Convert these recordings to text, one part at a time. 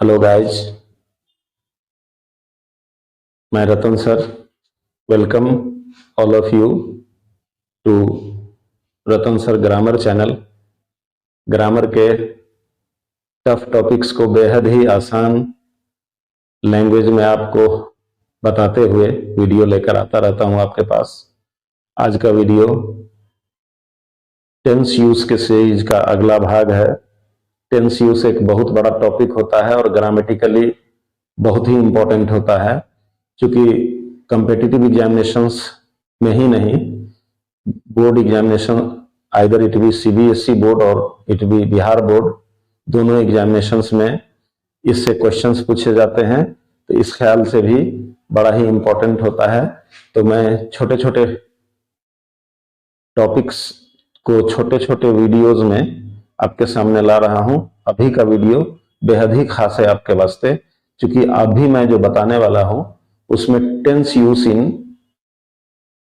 Hello guys, मैं Ratan sir welcome all of you to Ratan sir grammar channel. Grammar के tough topics को बेहद ही आसान लैंग्वेज में आपको बताते हुए वीडियो लेकर आता रहता हूं आपके पास। आज का वीडियो टेंस यूज के सीरीज का अगला भाग है। टेंस यूज एक बहुत बड़ा टॉपिक होता है और ग्रामेटिकली बहुत ही इंपॉर्टेंट होता है, क्योंकि कंपेटिटिव एग्जामिनेशंस में ही नहीं, board examination either it be CBSE board और इट बी बिहार बोर्ड, दोनों एग्जामिनेशंस में इससे क्वेश्चंस पूछे जाते हैं। तो इस ख्याल से भी बड़ा ही इंपॉर्टेंट होता है। तो मैं छोटे छोटे टॉपिक्स को छोटे छोटे वीडियोज में आपके सामने ला रहा हूं। अभी का वीडियो बेहद ही खास है आपके वास्ते, क्योंकि अभी मैं जो बताने वाला हूं उसमें tense use in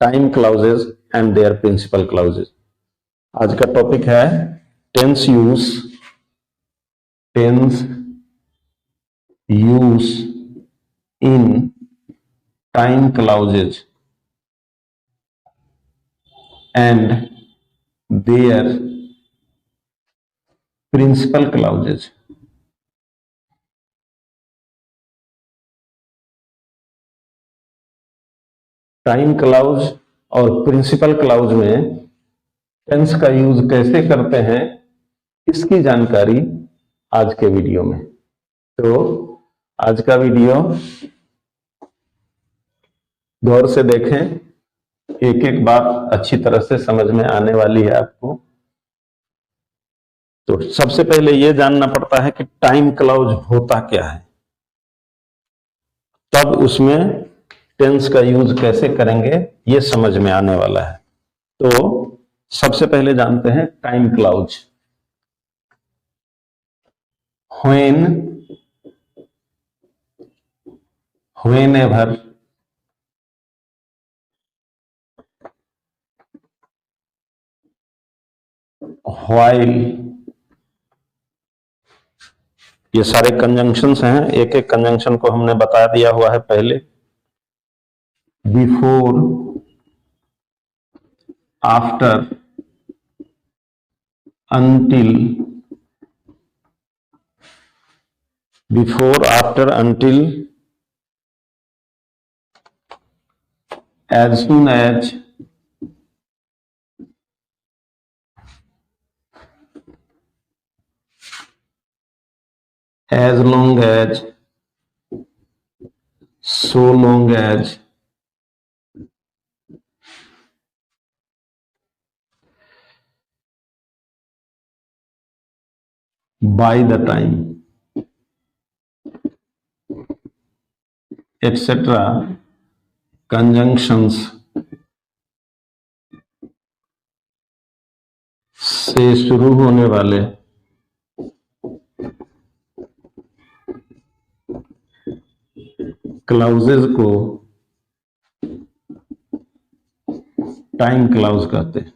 time clauses and their principal clauses. आज का टॉपिक है tense use in time clauses and their principal clauses. Time clause और प्रिंसिपल क्लाउज में टेंस का यूज कैसे करते हैं, इसकी जानकारी आज के वीडियो में। तो आज का वीडियो गौर से देखें, एक एक बात अच्छी तरह से समझ में आने वाली है आपको। तो सबसे पहले यह जानना पड़ता है कि टाइम क्लाउज होता क्या है, तब उसमें टेंस का यूज कैसे करेंगे ये समझ में आने वाला है। तो सबसे पहले जानते हैं टाइम क्लाउज। whenever, while, ये सारे कंजंक्शंस हैं। एक एक कंजंक्शन को हमने बता दिया हुआ है पहले। Before, after, until, before, after, until, as soon as, as long as, so long as, by the time, etc. Conjunctions से शुरू होने वाले क्लाउजेज को टाइम क्लाउज कहते हैं।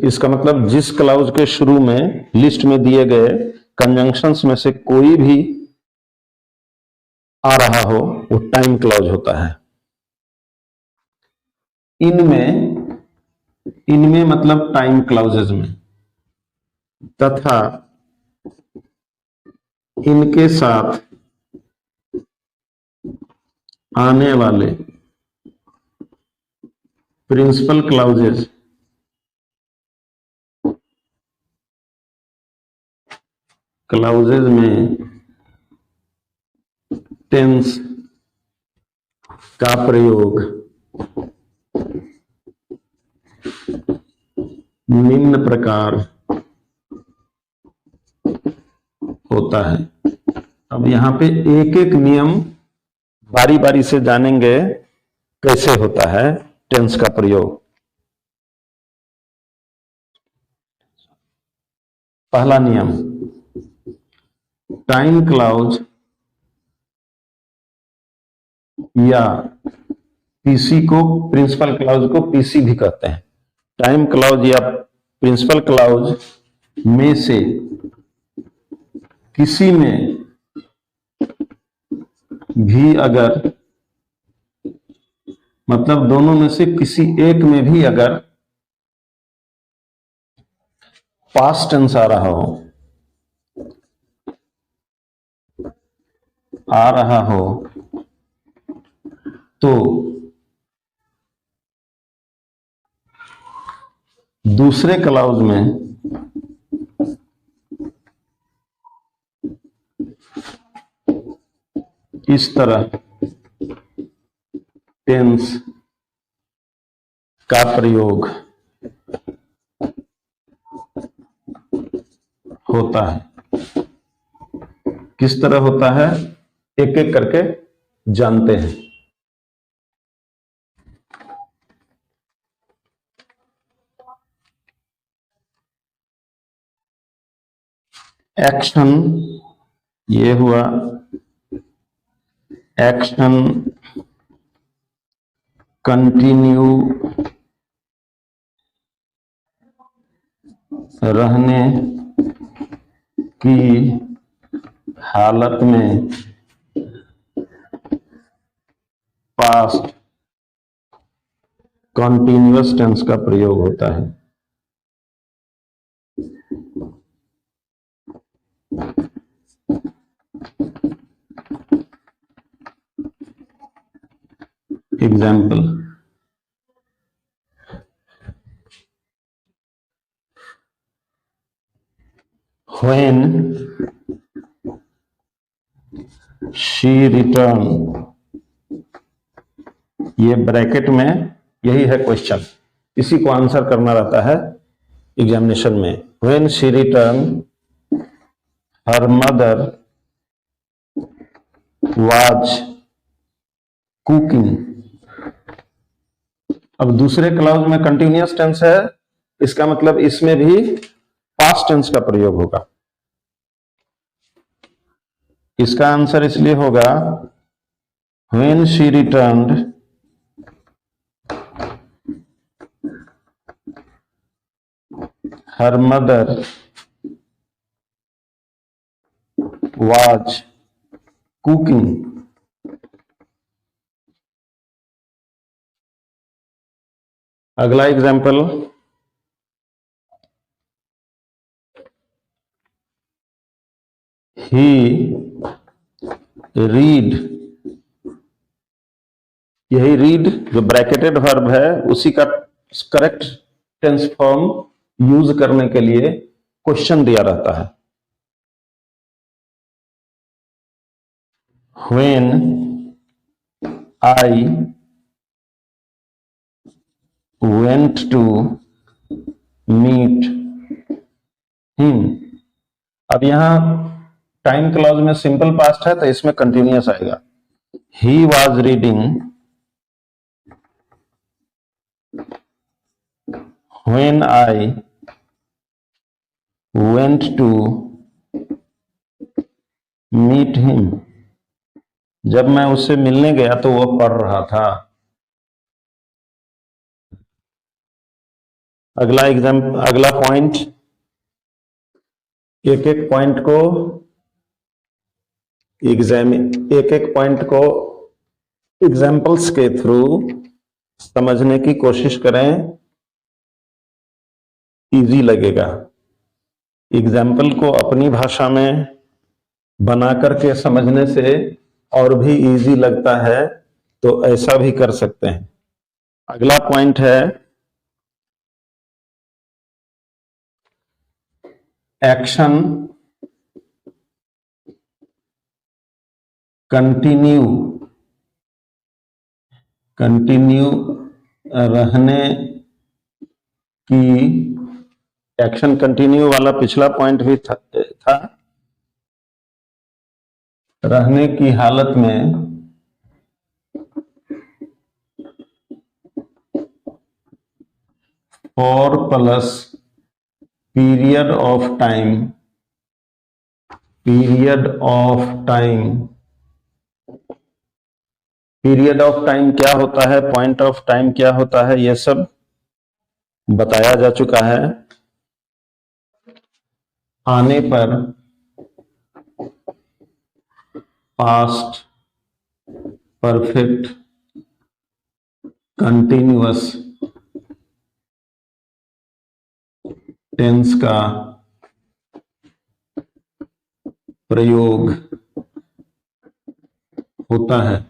इसका मतलब जिस क्लाउज के शुरू में लिस्ट में दिए गए कंजंक्शंस में से कोई भी आ रहा हो वो टाइम क्लाउज होता है। इनमें मतलब टाइम क्लाउजेज में, तथा इनके साथ आने वाले प्रिंसिपल क्लाउजेज में टेंस का प्रयोग निम्न प्रकार होता है। अब यहां पे एक एक नियम बारी बारी से जानेंगे कैसे होता है टेंस का प्रयोग। पहला नियम, टाइम क्लाउज या पीसी को, प्रिंसिपल क्लॉज को पीसी भी कहते हैं। टाइम क्लॉज या प्रिंसिपल क्लॉज में से किसी में भी अगर, मतलब दोनों में से किसी एक में भी अगर पास्ट टेंस आ रहा हो तो दूसरे क्लॉज में इस तरह टेंस का प्रयोग होता है। किस तरह होता है, एक एक करके जानते हैं। एक्शन, ये हुआ एक्शन कंटिन्यू रहने की हालत में पास्ट कॉन्टिन्यूअस टेंस का प्रयोग होता है। एग्जाम्पल, when she returned, ये ब्रैकेट में यही है क्वेश्चन, इसी को आंसर करना रहता है एग्जामिनेशन में। when she returned her mother was cooking। अब दूसरे क्लॉज में कंटिन्यूअस टेंस है, इसका मतलब इसमें भी पास्ट टेंस का प्रयोग होगा। इसका आंसर इसलिए होगा when she returned her mother was cooking। अगला एग्जाम्पल, he read, यही रीड जो ब्रैकेटेड वर्ब है उसी का करेक्ट टेंस फॉर्म यूज करने के लिए क्वेश्चन दिया रहता है। when I went to meet him। अब यहां टाइम क्लॉज में सिंपल पास्ट है तो इसमें कंटिन्यूअस आएगा। he was reading when I went to meet him। जब मैं उससे मिलने गया तो वह पढ़ रहा था। अगला पॉइंट, एक एक पॉइंट को एग्जाम्पल्स के थ्रू समझने की कोशिश करें, इजी लगेगा। एग्जाम्पल को अपनी भाषा में बना करके समझने से और भी इजी लगता है, तो ऐसा भी कर सकते हैं। अगला पॉइंट है एक्शन कंटिन्यू रहने की, एक्शन कंटिन्यू वाला पिछला पॉइंट भी था। रहने की हालत में for plus period of time period of time क्या होता है, पॉइंट ऑफ टाइम क्या होता है, यह सब बताया जा चुका है। आने पर पास्ट परफेक्ट कंटिन्यूअस टेंस का प्रयोग होता है।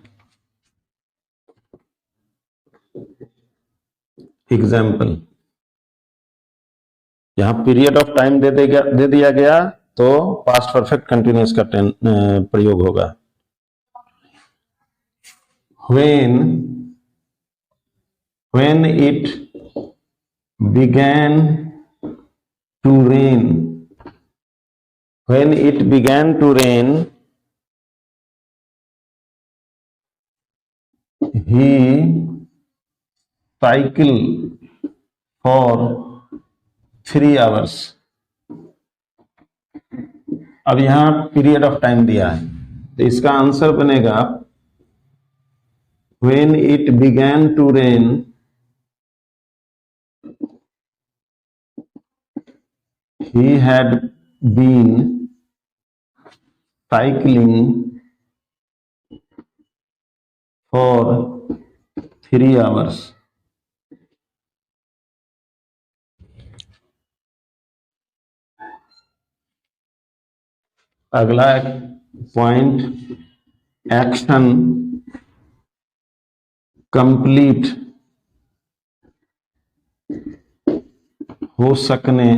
एग्जाम्पल, यहां पीरियड ऑफ टाइम दे दिया गया तो पास्ट परफेक्ट कंटिन्यूअस का प्रयोग होगा। when it began to rain, when it began to rain, he cycled for 3 hours। अब यहां पीरियड ऑफ टाइम दिया है तो इसका आंसर बनेगा when it began to rain, he had been cycling for 3 hours। अगला पॉइंट, एक्शन कंप्लीट हो सकने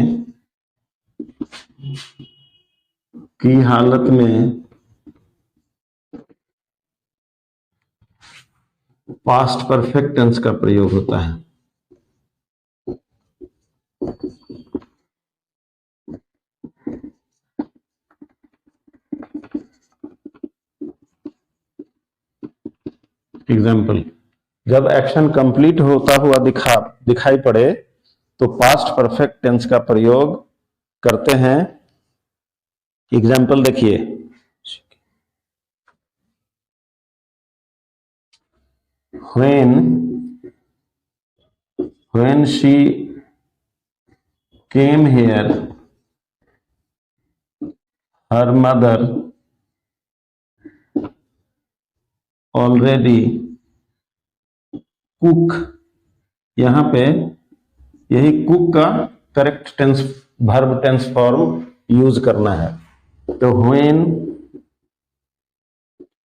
की हालत में पास्ट परफेक्ट टेंस का प्रयोग होता है। एग्जाम्पल, जब एक्शन कंप्लीट होता हुआ दिखाई पड़े तो पास्ट परफेक्ट टेंस का प्रयोग करते हैं। एग्जाम्पल देखिए, when she came here, her mother already cook, यहां पे यही कुक का correct tense verb tense form use करना है। तो when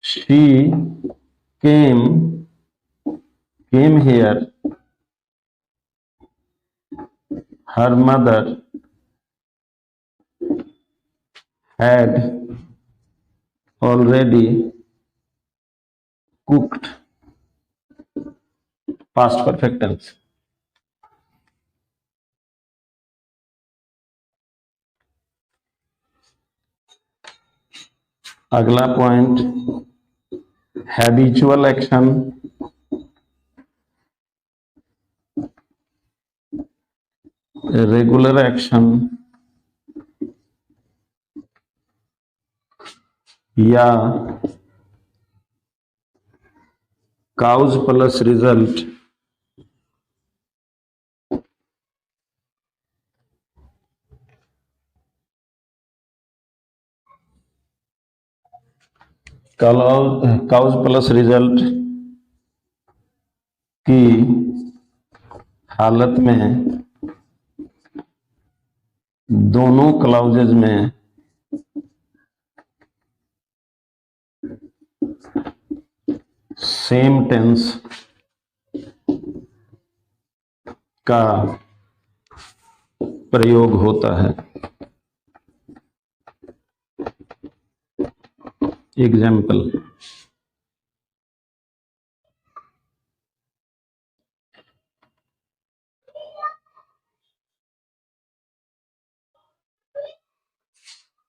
she came here, her mother had already cooked, past perfect tense। अगला point, habitual action regular action या cause plus result cause plus result की हालत में दोनों क्लाउजेज में सेम टेंस का प्रयोग होता है। Example,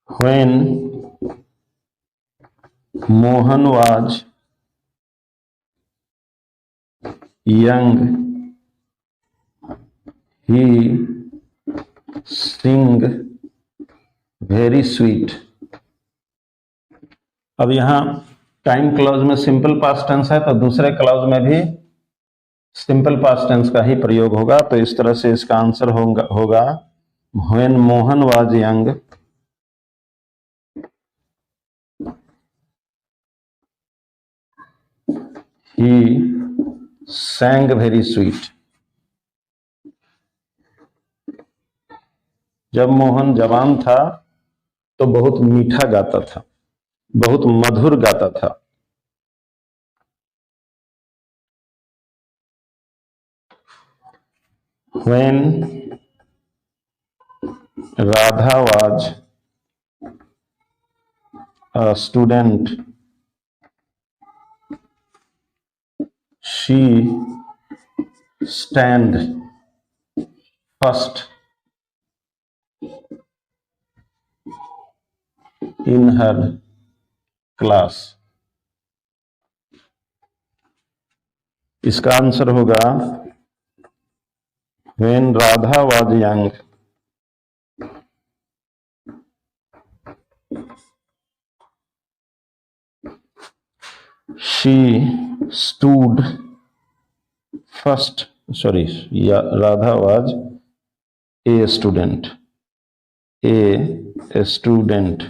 when Mohan was young, he sang very sweet। अब यहां टाइम क्लॉज में सिंपल पास्ट टेंस है तो दूसरे क्लॉज में भी सिंपल पास्ट टेंस का ही प्रयोग होगा। तो इस तरह से इसका आंसर होगा when Mohan was young he sang very sweet. जब मोहन जवान था तो बहुत मीठा गाता था, बहुत मधुर गाता था। When Radha was a student, she stand first in her class। इसका आंसर होगा when Radha was young she stood first, sorry, Radha was a student, a student,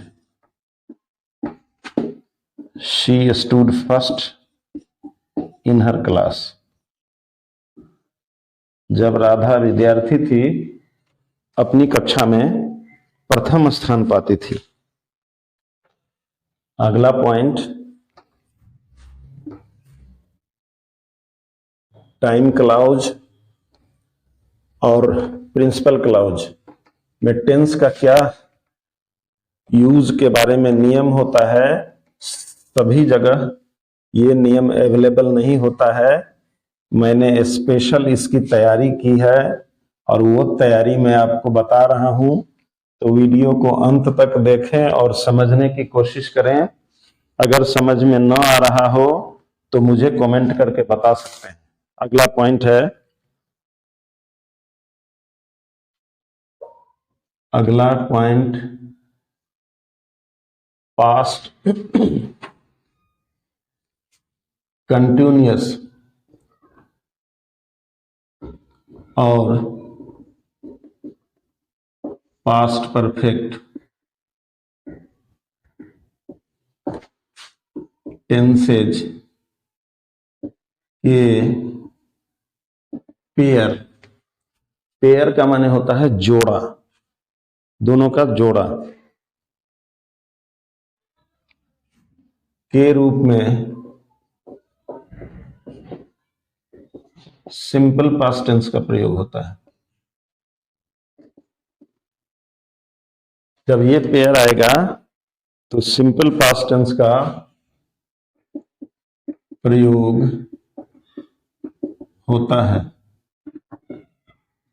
she stood first in her class। जब राधा विद्यार्थी थी अपनी कक्षा में प्रथम स्थान पाती थी। अगला पॉइंट, टाइम क्लॉज और प्रिंसिपल क्लॉज में टेंस का क्या यूज के बारे में नियम होता है। सभी जगह ये नियम अवेलेबल नहीं होता है। मैंने स्पेशल इसकी तैयारी की है और वो तैयारी मैं आपको बता रहा हूं। तो वीडियो को अंत तक देखें और समझने की कोशिश करें। अगर समझ में न आ रहा हो तो मुझे कमेंट करके बता सकते हैं। अगला पॉइंट है, अगला पॉइंट पास्ट कंटिन्यूअस और पास्ट परफेक्ट टेंसेज के पेयर का माने होता है जोड़ा, दोनों का जोड़ा के रूप में सिंपल पास्ट टेंस का प्रयोग होता है। जब ये पेयर आएगा तो सिंपल पास्ट टेंस का प्रयोग होता है।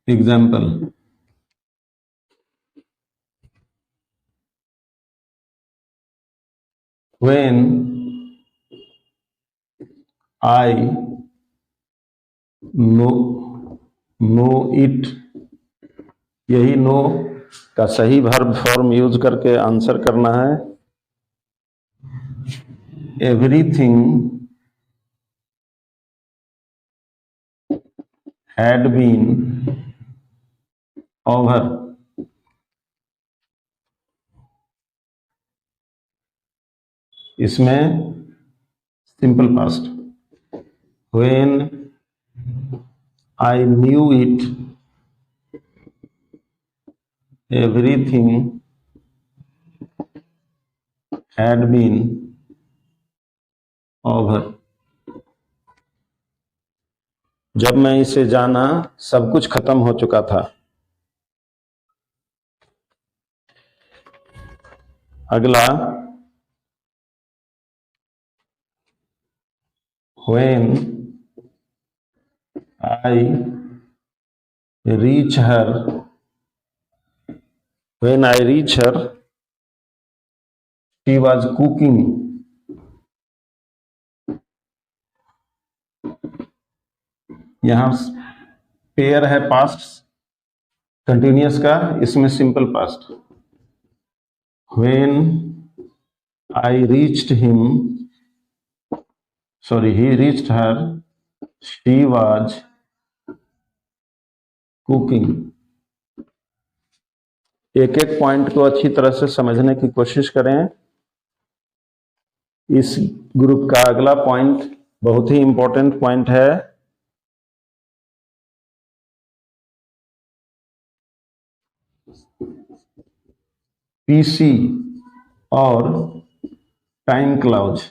Example, when I know it, यही नो का सही वर्ब फॉर्म यूज करके आंसर करना है। एवरीथिंग had been over, इसमें simple past. when I knew it, everything had been over, जब मैं इसे जाना सब कुछ खत्म हो चुका था। अगला, when I reach her, when I reach her, she was cooking, यहां पेयर है पास्ट कंटिन्यूअस का, इसमें simple past. when I reached him, sorry, he reached her, she was cooking. एक एक पॉइंट को अच्छी तरह से समझने की कोशिश करें। इस ग्रुप का अगला पॉइंट बहुत ही इंपॉर्टेंट पॉइंट है। पीसी और टाइम क्लॉज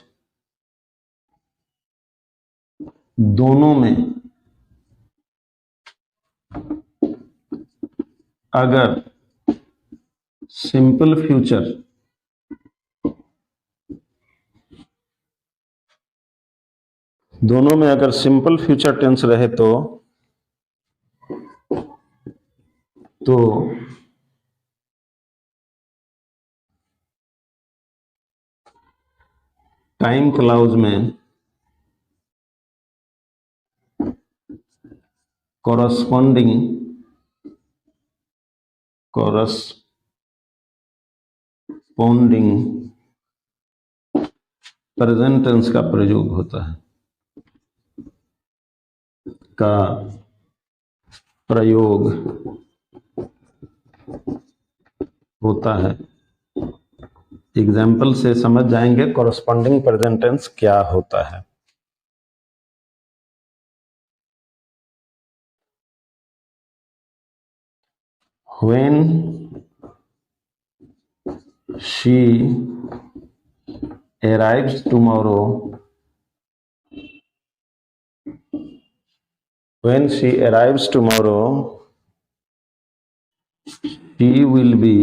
दोनों में अगर सिंपल फ्यूचर टेंस रहे तो टाइम क्लॉज में कॉरस्पॉन्डिंग प्रेजेंट टेंस का प्रयोग होता है, एग्जाम्पल से समझ जाएंगे कॉरस्पॉन्डिंग प्रेजेंट टेंस क्या होता है। When she arrives tomorrow, she will be,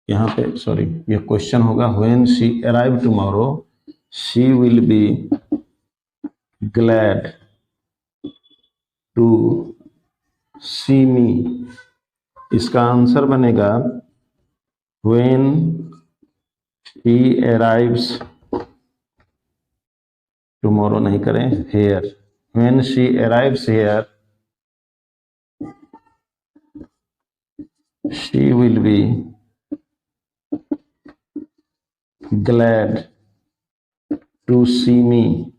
यहाँ पे सॉरी ये क्वेश्चन होगा, when she arrive tomorrow she will be glad to see me। इसका आंसर बनेगा when she arrives tomorrow नहीं करें, here, when she arrives here she will be glad to see me।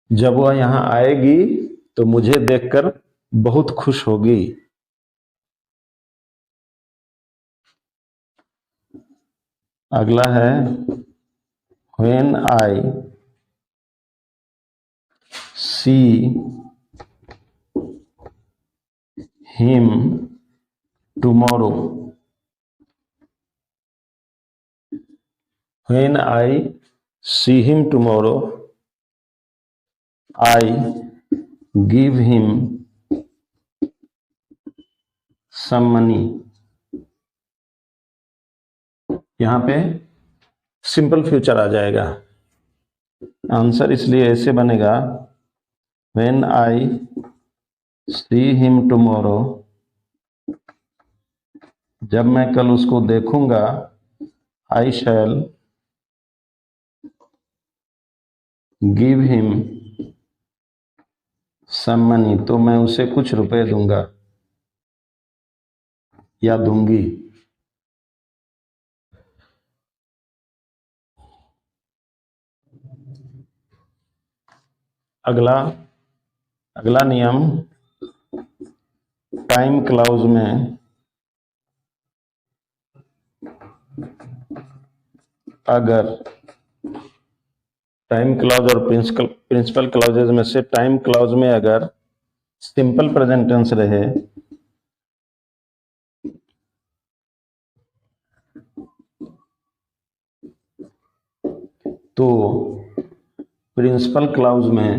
जब वह यहां आएगी तो मुझे देखकर बहुत खुश होगी। अगला है when I see him tomorrow, when I see him tomorrow I give him some money। यहां पे सिंपल फ्यूचर आ जाएगा, आंसर इसलिए ऐसे बनेगा when I see him tomorrow, जब मैं कल उसको देखूंगा I shall give him some money, तो मैं उसे कुछ रुपए दूंगा या दूंगी। अगला नियम टाइम क्लॉज में अगर टाइम क्लॉज और प्रिंसिपल क्लॉजेज में से टाइम क्लॉज में अगर सिंपल प्रेजेंट टेंस रहे तो प्रिंसिपल क्लॉज में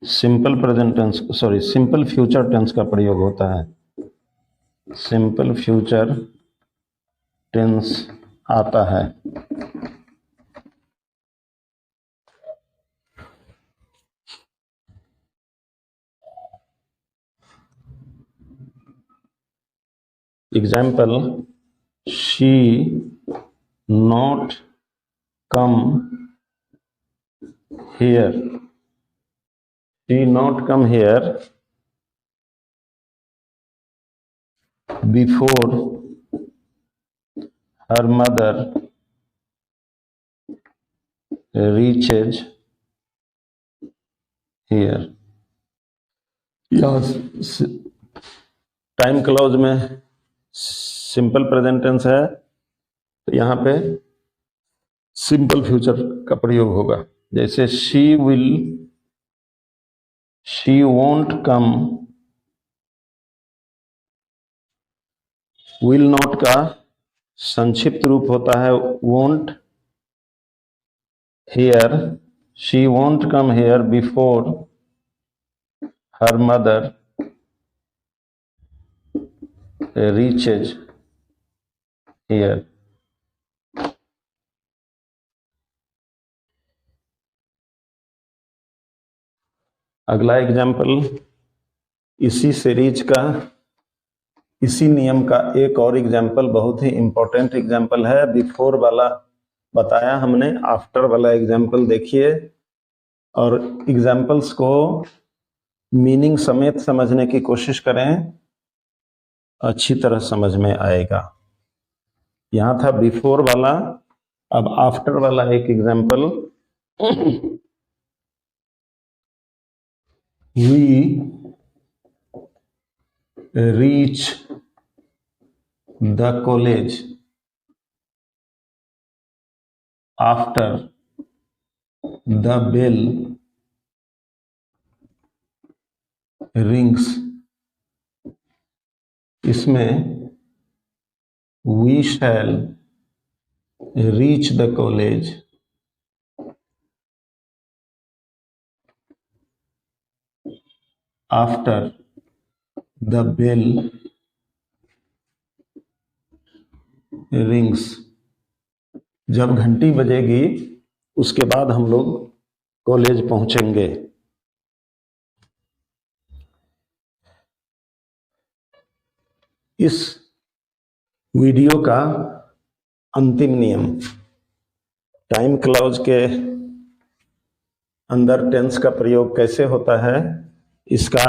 सिंपल फ्यूचर टेंस का प्रयोग होता है। सिंपल फ्यूचर टेंस आता है। Example, she not come here, she not come here before her mother reaches here. यह टाइम क्लॉज में सिंपल प्रेजेंट टेंस है, तो यहां पे सिंपल फ्यूचर का प्रयोग होगा। जैसे she won't come, will not का संक्षिप्त रूप होता है won't. Here she won't come here before her mother reaches here. अगला एग्जाम्पल इसी सीरीज का, इसी नियम का एक और एग्जाम्पल, बहुत ही इंपॉर्टेंट एग्जाम्पल है। बिफोर वाला बताया हमने, आफ्टर वाला एग्जाम्पल देखिए और एग्जाम्पल्स को मीनिंग समेत समझने की कोशिश करें, अच्छी तरह समझ में आएगा। यहां था बिफोर वाला, अब आफ्टर वाला एक example. We reach the college after the bell rings. इसमें we shall reach the college after the bell rings. जब घंटी बजेगी उसके बाद हम लोग कॉलेज पहुंचेंगे। इस वीडियो का अंतिम नियम, टाइम क्लॉज के अंदर टेंस का प्रयोग कैसे होता है, इसका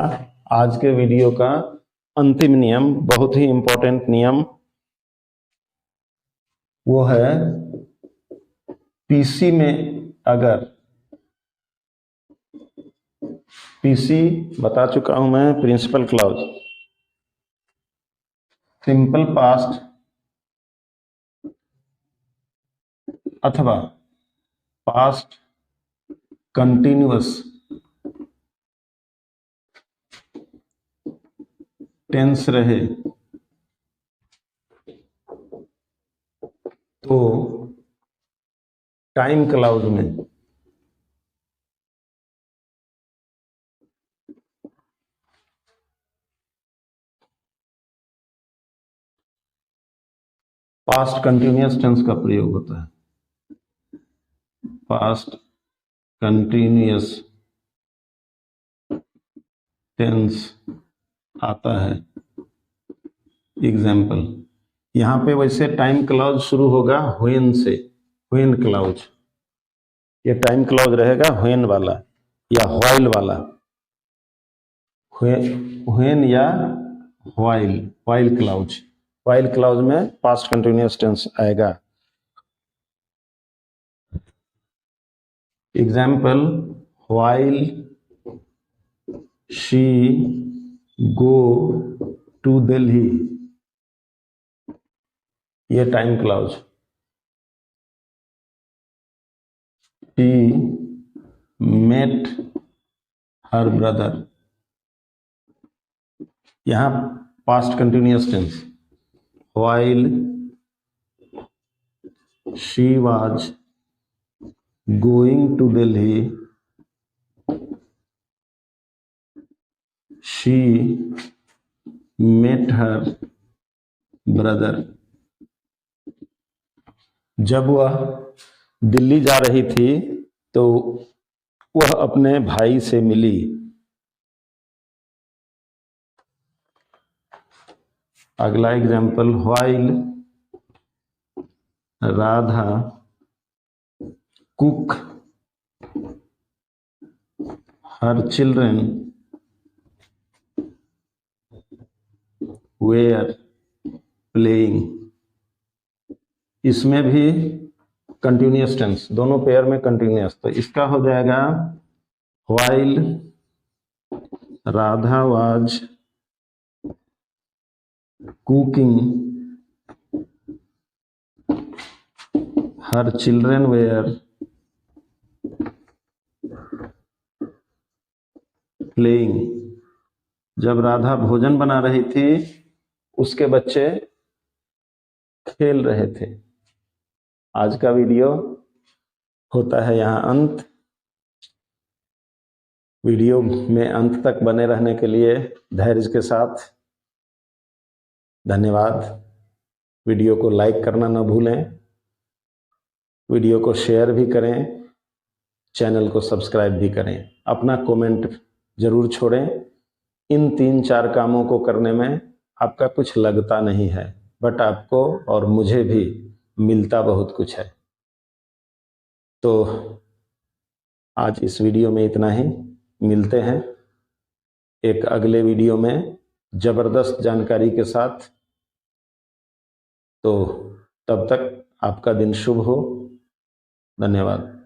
आज के वीडियो का अंतिम नियम, बहुत ही इंपॉर्टेंट नियम, वो है पीसी में अगर, पीसी बता चुका हूं मैं, प्रिंसिपल क्लॉज, सिंपल पास्ट अथवा पास्ट कंटिन्यूअस टेंस रहे तो टाइम क्लॉज में पास्ट कंटिन्यूअस टेंस का प्रयोग होता है। पास्ट कंटिन्यूअस टेंस आता है। एग्जाम्पल, यहां पे वैसे टाइम क्लॉज शुरू होगा व्हेन से, व्हेन क्लॉज, ये टाइम क्लॉज रहेगा व्हेन वाला या व्हाइल वाला, व्हेन या व्हाइल क्लॉज। व्हाइल क्लॉज में पास्ट कंटिन्यूअस टेंस आएगा। Example, while she go to Delhi, ये time clause. She met her brother, यहां past continuous tense. While she was going to Delhi, she met her brother. जब वह दिल्ली जा रही थी तो वह अपने भाई से मिली। अगला example, while Radha cook her children were playing, इसमें भी कंटिन्यूअस टेंस, दोनों पेयर में कंटिन्यूअस, तो इसका हो जाएगा while Radha was cooking her children were playing, जब राधा भोजन बना रही थी उसके बच्चे खेल रहे थे। आज का वीडियो होता है यहाँ अंत। वीडियो में अंत तक बने रहने के लिए धैर्य के साथ धन्यवाद। वीडियो को लाइक करना न भूलें, वीडियो को शेयर भी करें, चैनल को सब्सक्राइब भी करें, अपना कमेंट जरूर छोड़ें। इन 3-4 कामों को करने में आपका कुछ लगता नहीं है, बट आपको और मुझे भी मिलता बहुत कुछ है। तो आज इस वीडियो में इतना ही, मिलते हैं एक अगले वीडियो में जबरदस्त जानकारी के साथ। तो तब तक आपका दिन शुभ हो। धन्यवाद।